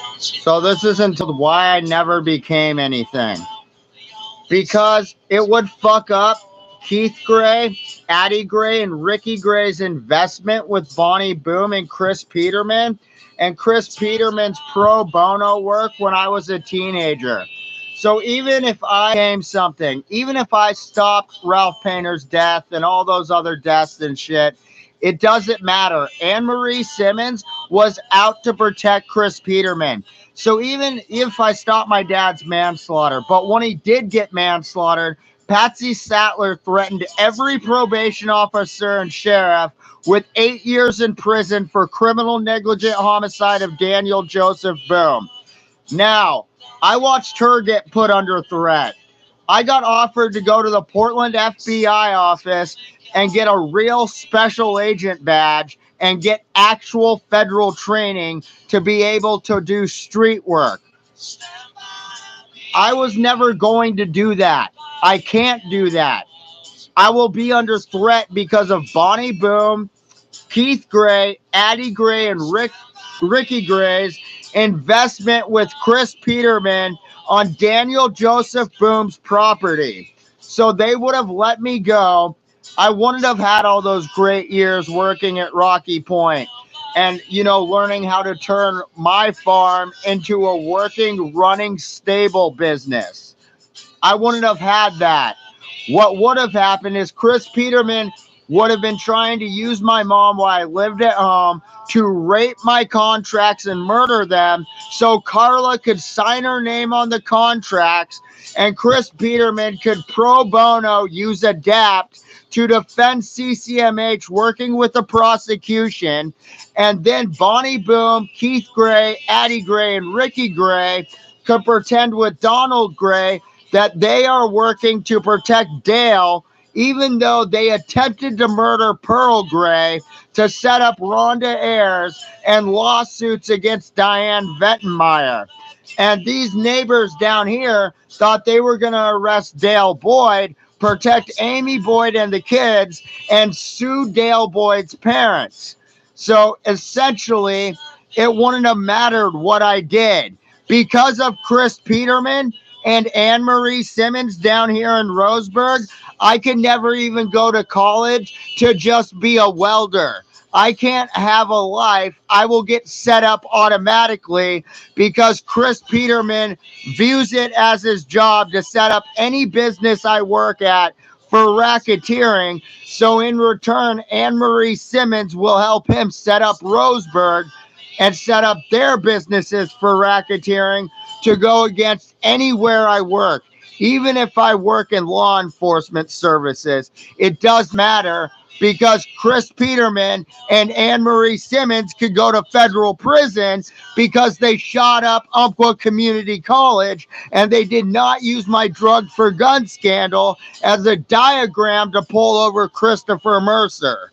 So this is entitled Why I Never Became Anything. Because it would fuck up Keith Gray, Addie Gray, and Ricky Gray's investment with Bonnie Boom and Chris Peterman, and Chris Peterman's pro bono work when I was a teenager. So even if I became something, even if I stopped Ralph Painter's death and all those other deaths and shit, it doesn't matter. Anne Marie Simmons was out to protect Chris Peterman. So even if I stopped my dad's manslaughter, but when he did get manslaughtered, Patsy Sattler threatened every probation officer and sheriff with 8 years in prison for criminal negligent homicide of Daniel Joseph Boom. Now, I watched her get put under threat. I got offered to go to the Portland FBI office and get a real special agent badge and get actual federal training to be able to do street work. I was never going to do that. I can't do that. I will be under threat because of Bonnie Boom, Keith Gray, Addie Gray, and Ricky Gray's investment with Chris Peterman on Daniel Joseph Boom's property. So they would have let me go. I wouldn't have had all those great years working at Rocky Point and, learning how to turn my farm into a working, running, stable business. I wouldn't have had that. What would have happened is Chris Peterman would have been trying to use my mom while I lived at home to rape my contracts and murder them so Carla could sign her name on the contracts and Chris Peterman could pro bono use ADAPT to defend CCMH working with the prosecution. And then Bonnie Boom, Keith Gray, Addie Gray, and Ricky Gray could pretend with Donald Gray that they are working to protect Dale, even though they attempted to murder Pearl Gray to set up Rhonda Ayers and lawsuits against Diane Vettenmeyer. And these neighbors down here thought they were going to arrest Dale Boyd, protect Amy Boyd and the kids, and sue Dale Boyd's parents. So essentially, it wouldn't have mattered what I did. Because of Chris Peterman and Anne Marie Simmons down here in Roseburg, I could never even go to college to just be a welder. I can't have a life. I will get set up automatically because Chris Peterman views it as his job to set up any business I work at for racketeering. So in return, Anne Marie Simmons will help him set up Roseburg and set up their businesses for racketeering to go against anywhere I work. Even if I work in law enforcement services, it does matter because Chris Peterman and Anne Marie Simmons could go to federal prison because they shot up Umpqua Community College and they did not use my drug for gun scandal as a diagram to pull over Christopher Mercer.